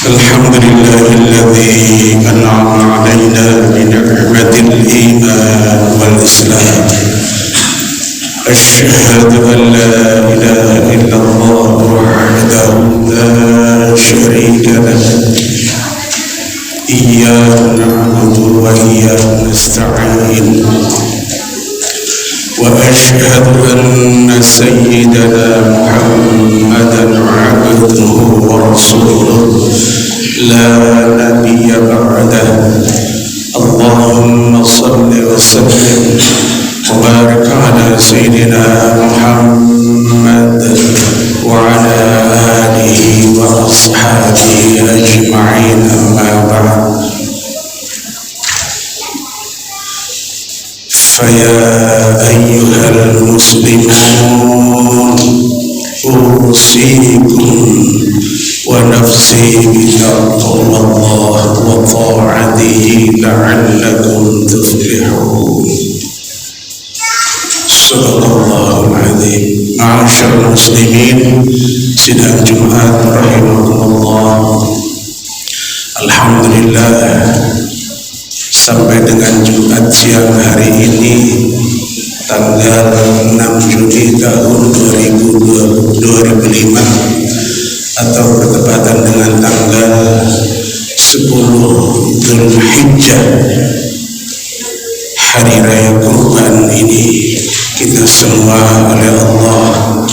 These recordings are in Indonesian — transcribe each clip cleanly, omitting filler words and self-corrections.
الحمد لله الذي أنعم علينا بنعمة الإيمان والإسلام. أشهد أن لا إله إلا الله وحده لا شريك له، إياه نعبد وإياه نستعين. وأشهد أن سيدنا محمدا عبده ورسوله لا نبي بعده. اللهم صل وسلم وبارك على سيدنا محمد وعلى آله وأصحابه أجمعين، أما بعد. فيا أيها المسلمون، أوصيكم ونفسي بتقوى الله وطاعته لعلكم تفلحون. صدق الله العظيم. معاشر المسlimin, sidang Jumat rahimakumullah. Alhamdulillah, sampai dengan Jumat siang hari ini tanggal 6 Juni tahun 2005 atau bertepatan dengan tanggal 10 Dzulhijjah, hari raya Kurban ini kita semua oleh Allah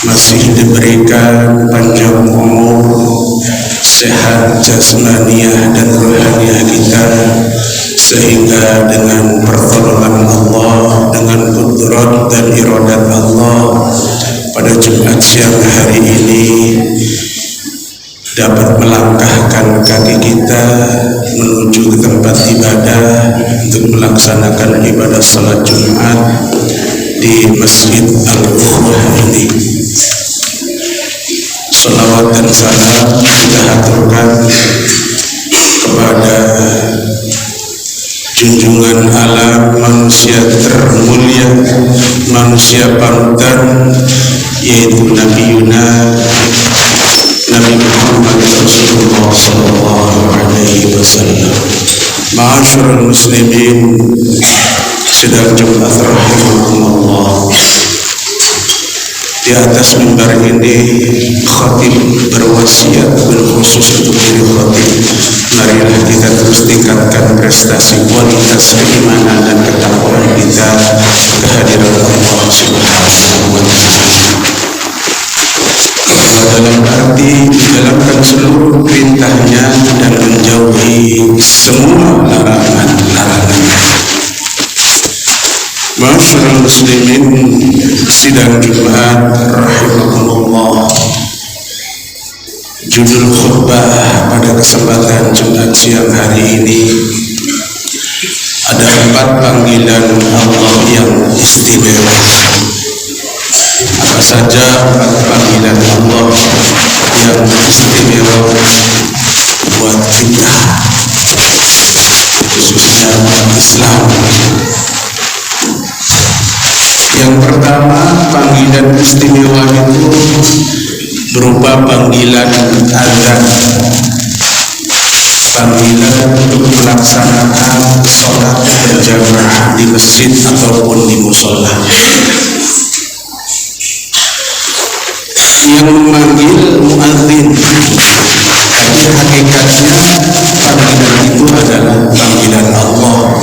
masih diberikan panjang umur, sehat jasmaniah dan rohaniah kita, sehingga dengan pertolongan Allah, dengan kudrat dan iradat Allah, pada Jumat siang hari ini dapat melangkahkan kaki kita menuju ke tempat ibadah untuk melaksanakan ibadah salat Jumat di Masjid Al-Ukhuwah ini. Salawat dan salam kita haturkan kepada junjungan alam, manusia termulia, manusia panutan, yaitu Nabi Muhammad Rasulullah sallallahu alaihi wasallam. Ma'asyiral muslimin, sidang Jumat rahimakumullah. Di atas mimbar ini khatib berwasiat berkhusus untuk diri khatib. Marilah kita terus tingkatkan prestasi kualitas keimanan dan ketakwaan kita kehadiran Allah Subhanahu wa Ta'ala. Dalam arti menjalankan seluruh perintahnya dan menjauhi semua larangan-larangannya. Ma'asyiral muslimin, sidang Jumat rahimakumullah. Judul khutbah pada kesempatan Jumat siang hari ini ada 4 panggilan Allah yang istimewa. Apa saja 4 panggilan Allah yang istimewa buat kita, khususnya umat Islam? Yang pertama, panggilan istimewa itu berupa panggilan azan, panggilan untuk melaksanakan sholat berjamaah di masjid ataupun di musola. Yang memanggil muadzin, tapi hakikatnya panggilan itu adalah panggilan Allah,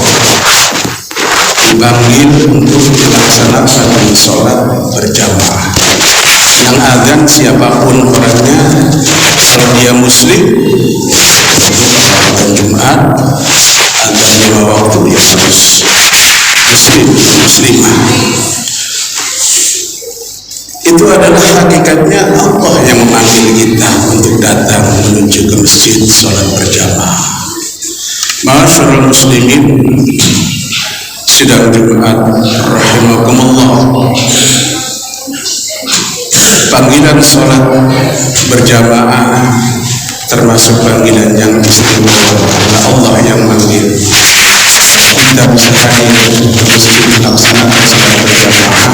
dipanggil untuk melaksanakan sholat berjamaah. Yang azan siapapun orangnya, kalau dia muslim, pada Jumat azan 5 waktu dia harus muslimah. Itu adalah hakikatnya Allah yang memanggil kita untuk datang menuju ke masjid sholat berjamaah. Ma'asyiral muslimin, sidang Jumat rahimakumullah. Panggilan sholat berjamaah termasuk panggilan yang istimewa, karena Allah yang manggil. kita bisa hadir ke masjid melaksanakan salat berjamaah,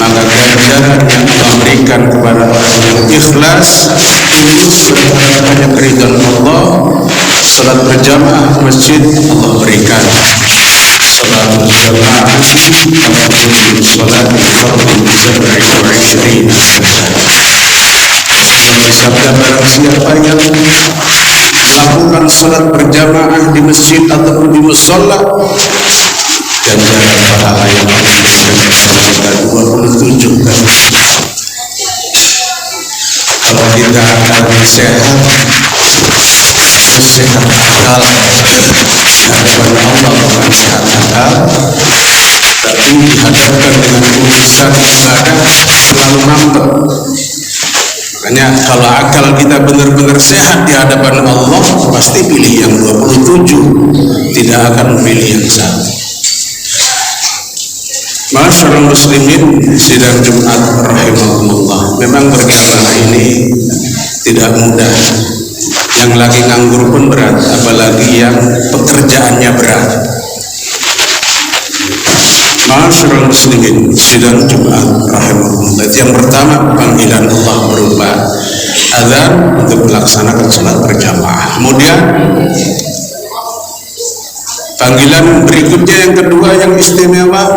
maka ganjaran yang Allah berikan kepada orang yang ikhlas tulus berharap keridhaan Allah, salat berjamaah ke masjid Allah berikan. Salat berjamaah afdalul salat fardhu sab'i wa 20 sabda barang siapa yang melakukan salat berjamaah di masjid ataupun di musholla, ganjaran pahala yang Allah berikan 27 kali. Kalau kita akan sehat akal di hadapan Allah, bukan sehat akal, tapi dihadapkan dengan urusan ibadah selalu ngambek. Makanya kalau akal kita benar-benar sehat di hadapan Allah, pasti pilih yang 27, tidak akan pilih yang satu. Masyaallah muslimin sidang Jumat rahimahumullah, memang berjamaah ini tidak mudah. Yang lagi nganggur pun berat, apalagi yang pekerjaannya berat. Masyaallah muslimin sidang Jumat rahimahumullah, yang pertama panggilan Allah berupa azan untuk melaksanakan salat berjamaah. Kemudian panggilan berikutnya yang kedua yang istimewa,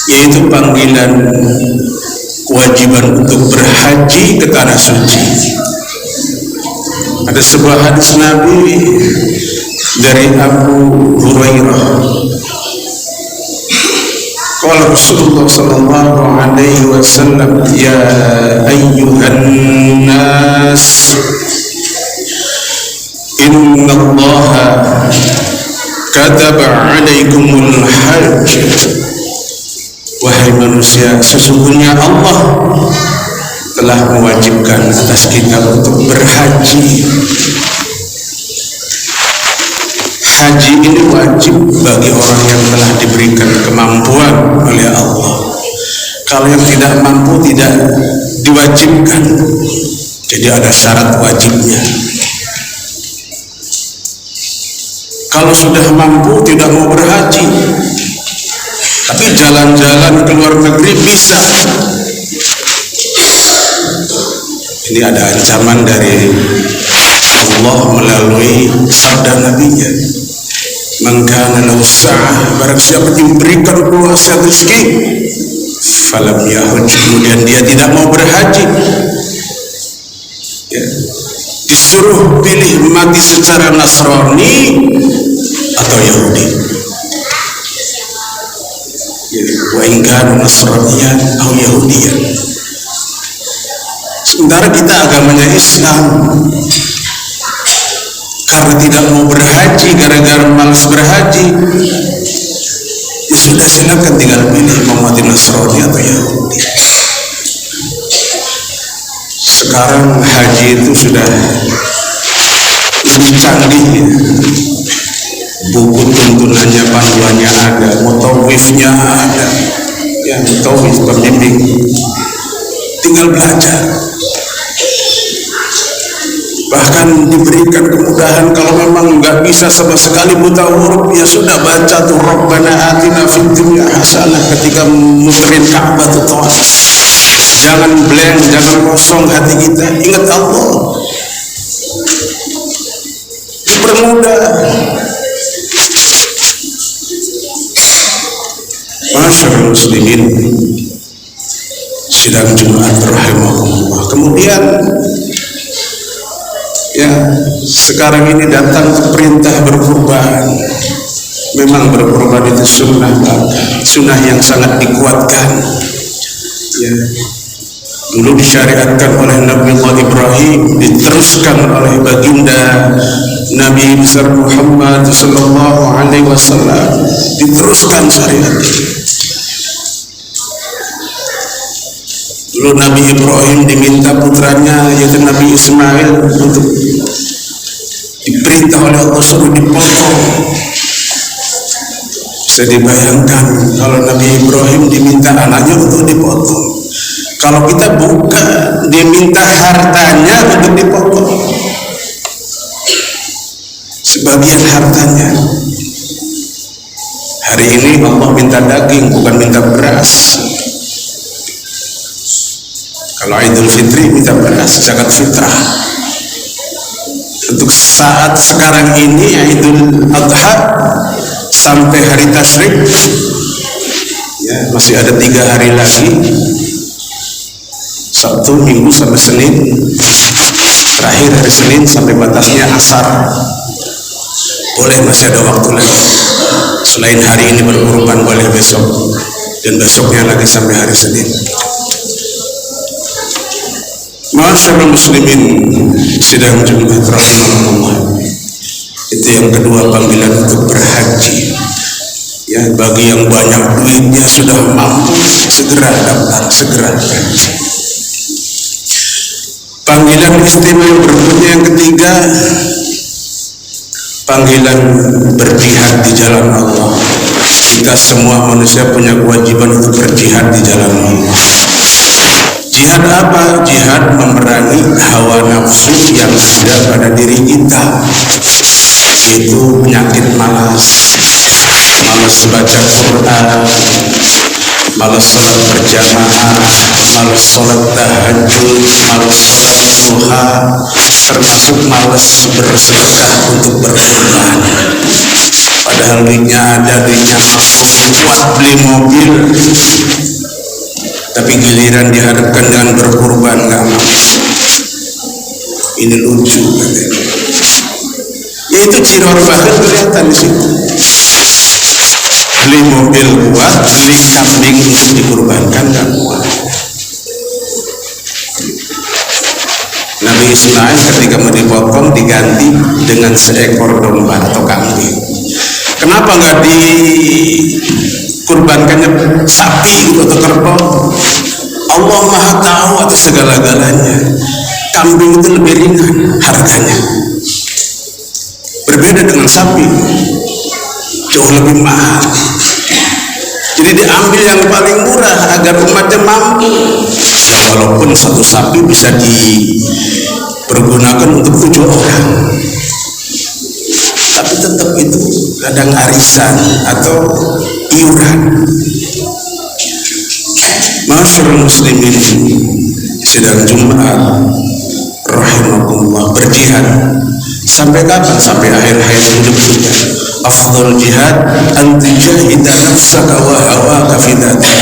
yaitu panggilan kewajiban untuk berhaji ke tanah suci. Ada sebuah hadis Nabi dari Abu Hurairah, qala Rasulullah sallallahu alaihi wasallam, ya ayyuhan nas inna Allaha kataba alaikumul hajj. Wahai manusia, sesungguhnya Allah telah mewajibkan atas kita untuk berhaji. Haji ini wajib bagi orang yang telah diberikan kemampuan oleh Allah. Kalau yang tidak mampu tidak diwajibkan. Jadi ada syarat wajibnya. Kalau sudah mampu tidak mau berhaji, tapi jalan-jalan ke luar negeri bisa. Ini ada ancaman dari Allah melalui sabda Nabi-Nya, man kana lahu sa'ah, barang siapa diberikan kuasa rezeki, falam yahuj, kemudian dia tidak mau berhaji, ya, disuruh pilih mati secara Nasrani atau Yahudi. Wa in kana Nasraniyan atau Yahudiyan. Sementara kita agamanya Islam, karena tidak mau berhaji, gara-gara malas berhaji, ya sudah, silakan tinggal pilih mau mati Nasrani atau Yahudi. Sekarang haji itu sudah lebih canggih, ya. Buku tuntunannya, panduannya ada, mutawifnya ada, ya, mutawif pembimbing, tinggal belajar. Bahkan diberikan kemudahan kalau memang nggak bisa sama sekali buta huruf, ya sudah baca tuh Rabbana atina fid dunya hasanah ketika muterin Ka'bah tuh tawaf. Jangan blank, jangan kosong hati kita, ingat Allah. Dipermudah. Masyaallah muslimin sidang Jumat rahimahumullah. Kemudian ya, sekarang ini datang perintah berkurban. Memang berkurban itu sunnah, sunnah yang sangat dikuatkan. Ya, dulu disyariatkan oleh Nabi Allah Ibrahim, diteruskan oleh baginda Nabi besar Muhammad sallallahu alaihi wasallam, diteruskan syariat ini. Dulu Nabi Ibrahim diminta putranya yaitu Nabi Ismail untuk diperintah oleh Allah suruh dipotong. Bisa dibayangkan kalau Nabi Ibrahim diminta anaknya untuk dipotong. Kalau kita bukan diminta hartanya untuk dipotong, sebagian hartanya. Hari ini Allah minta daging, bukan minta beras. Kalau Idul Fitri minta beras, zakat fitrah. Untuk saat sekarang ini Idul Adha sampai hari Tasyrik, ya, masih ada 3 hari lagi, Sabtu, Minggu sampai Senin. Terakhir hari Senin sampai batasnya asar. Boleh, masih ada waktu lagi. Selain hari ini berkurban boleh besok, dan besoknya lagi sampai hari Senin. Ma'asyiral muslimin sidang Jumat rahimahullah. Itu yang kedua, panggilan untuk berhaji. Ya, bagi yang banyak duitnya sudah mampu, segera daftar, segera berhaji. Panggilan istimewa berikutnya yang ketiga, panggilan berjihad di jalan Allah. Kita semua manusia punya kewajiban untuk berjihad di jalan Allah. Jihad apa? Jihad memerangi hawa nafsu yang ada pada diri kita, yaitu penyakit malas baca Quran, malas sholat berjamaah, malas sholat tahajud, malas sholat duha, termasuk malas bersedekah untuk berkorban. Padahal duitnya ada, duitnya mampu buat beli mobil, tapi giliran dihadapkan dengan berkorban nggak mau. Ini lucu katanya. Ya, itu ciri orang bakhil kelihatan di situ. Beli mobil kuat, beli kambing untuk dikurbankan nggak kuat. Nabi Ismail ketika mau dipotong diganti dengan seekor domba atau kambing. Kenapa nggak dikurbankannya sapi atau kerbau? Allah Maha tahu atas segala-galanya. Kambing itu lebih ringan harganya, berbeda dengan sapi, jauh lebih mahal. Jadi diambil yang paling murah agar umatnya mampu. Ya, walaupun satu sapi bisa dipergunakan untuk 7 orang, tapi tetap itu kadang arisan atau iuran. Ma'asyiral muslimin sidang Jumat rahimakumullah, berjihad sampai kapan? Sampai akhir hayat hidup kita. Afdhal jihad an tujahida nafsaka wa hawaka fi dhatik.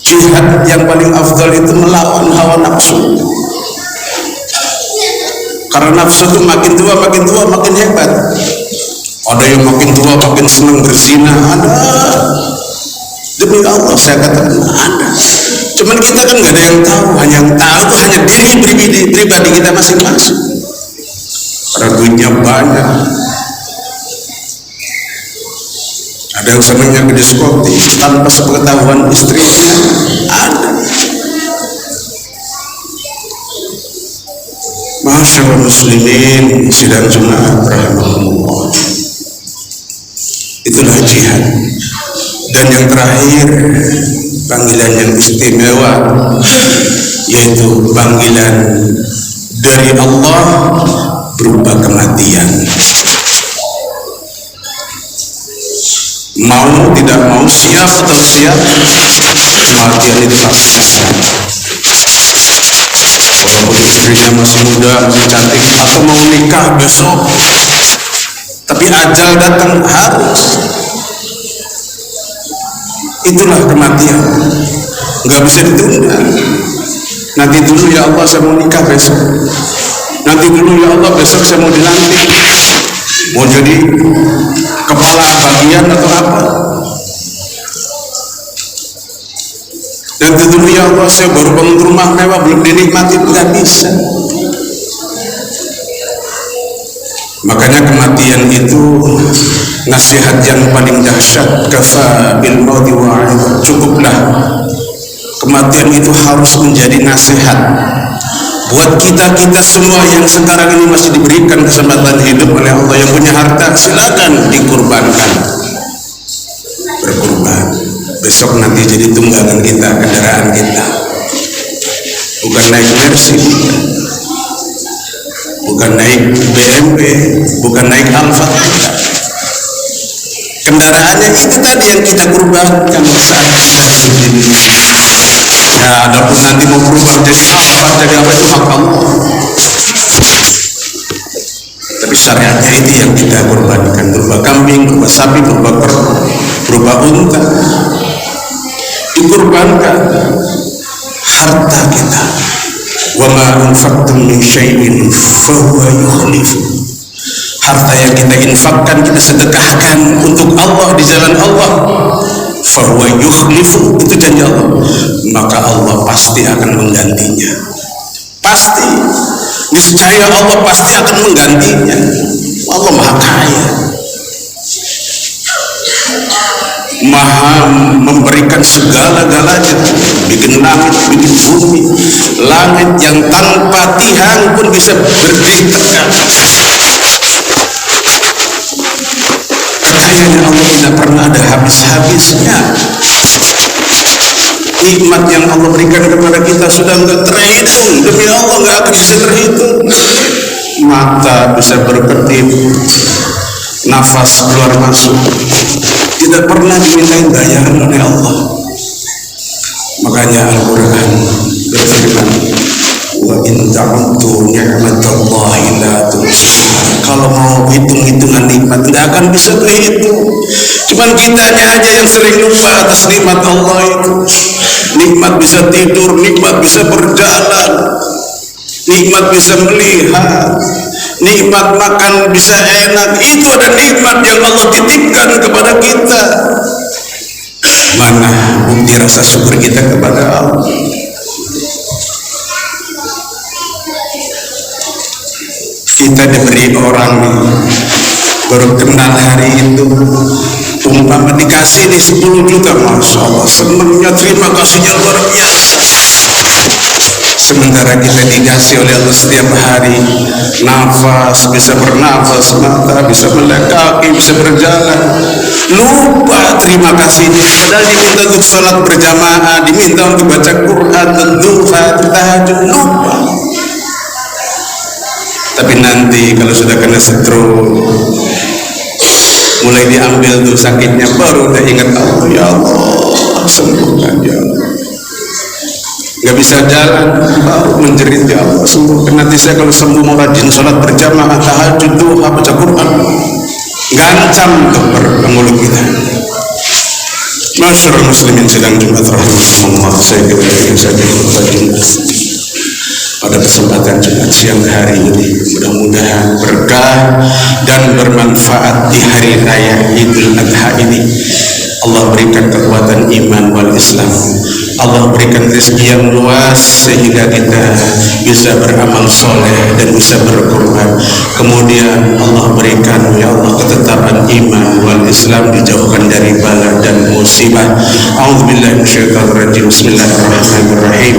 Jihad yang paling afdal itu melawan hawa nafsu. Karena nafsu itu makin tua makin hebat. Ada yang makin tua makin senang berzina, ada. Demi Allah saya katakan ada. Cuman kita kan nggak ada yang tahu, hanya yang tahu itu hanya diri pribadi kita masing-masing. Karena duitnya banyak. Ada yang senangnya ke diskotik tanpa sepengetahuan istrinya, ada. Ma'asyiral muslimin sidang Jumat rahimahullah. Itulah jihad. Dan yang terakhir, panggilan yang istimewa, yaitu panggilan dari Allah berupa kematian. Mau tidak mau, siap atau siap, kematian itu pasti ada. Walaupun istrinya masih muda, masih cantik, atau mau nikah besok, tapi ajal datang harus. Itulah kematian, nggak bisa ditunda. Nanti dulu ya Allah saya mau nikah besok, nanti dulu ya Allah besok saya mau dilantik, mau jadi kepala bagian atau apa, nanti dulu ya Allah saya baru bangun rumah mewah belum dinikmati, nggak bisa. Makanya kematian itu nasihat yang paling dahsyat. Kafa bil mauti wa'id. Cukuplah, kematian itu harus menjadi nasihat buat kita semua yang sekarang ini masih diberikan kesempatan hidup oleh Allah. Yang punya harta silakan dikurbankan, berkurban. Besok nanti jadi tunggangan kita, kendaraan kita, bukan naik Mercy, bukan naik BMW, bukan naik Alfa, Kendaraannya itu tadi yang kita kurbankan saat kita hidup di dunia. Ya, adapun nanti mau berubah jadi apa itu hak Allah. Tapi syariatnya itu yang kita kurbankan, berupa kambing, berupa sapi, berupa kerbau, berupa unta. Dikurbankan harta kita. Wa ma anfaqtum min syai'in fa huwa yukhlifu. Harta yang kita infakkan, kita sedekahkan untuk Allah, di jalan Allah, fa huwa yukhlifu, itu janji Allah, maka Allah pasti akan menggantinya. Pasti, niscaya Allah pasti akan menggantinya. Allah Maha Kaya, Maha memberikan segala-galanya, bikin langit, bikin bumi, langit yang tanpa tiang pun bisa berdiri tegak. Kekayaannya Allah tidak pernah ada habis-habisnya. Nikmat yang Allah berikan kepada kita sudah enggak terhitung, demi Allah enggak akan bisa terhitung. Mata bisa berkedip, nafas keluar masuk, tidak pernah dimintain bayaran oleh Allah. Makanya Al-Quran berfirman, wa in ta'uddu ni'matallahi la tuhsuha. Kalau mau hitung-hitungan nikmat tidak akan bisa terhitung. Cuman kitanya aja yang sering lupa atas nikmat Allah itu. Nikmat bisa tidur, nikmat bisa berjalan, nikmat bisa melihat, nikmat makan bisa enak. Itu ada nikmat yang Allah titipkan kepada kita. Mana bukti rasa syukur kita kepada Allah? Kita diberi orang nih, baru kenal hari itu, umpama dikasih nih 10 juta, Masya Allah, senangnya, terima kasihnya luar biasa. Sementara kita dikasih oleh Allah setiap hari nafas, bisa bernafas, mata bisa melek, kaki bisa berjalan, lupa terima kasihnya. Padahal diminta untuk sholat berjamaah, diminta untuk baca Quran, duha, tahajud, lupa. Tapi nanti kalau sudah kena stroke, mulai diambil tuh sakitnya, baru udah ingat Allah, ya Allah sembuhkan ya Allah. Gak bisa jalan, baru menjerit, ya Allah sembuhkan. Nanti saya kalau sembuh mau rajin sholat berjamaah, tahajud, duha, baca Quran. Gancam keper mulut kita. Masyarakat muslimin sedang Jumat rahimahumullah, saya kira saja pada kesempatan Jumat siang hari ini. Mudah-mudahan berkah dan bermanfaat di hari raya Idul Adha ini. Allah berikan kekuatan iman wal Islam. Allah berikan rezeki yang luas sehingga kita bisa beramal soleh dan bisa berkorban. Kemudian Allah berikan, ya Allah, ketetapan iman wal Islam, dijauhkan dari bala dan musibah. A'udzubillahi minasyaitonirrajim. Bismillahirrahmanirrahim.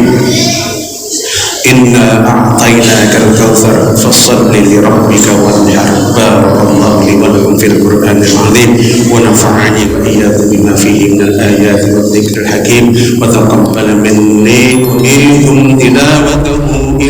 Inna a'tainakal kautsar fasholli li rabbika wanhar. Barakallahu li wa lakum fil Qur'anil 'azim wa nafa'ani wa iyyakum bima fihi minal ayati wa dzikril hakim wa taqabbal minni wa minkum tilawatahu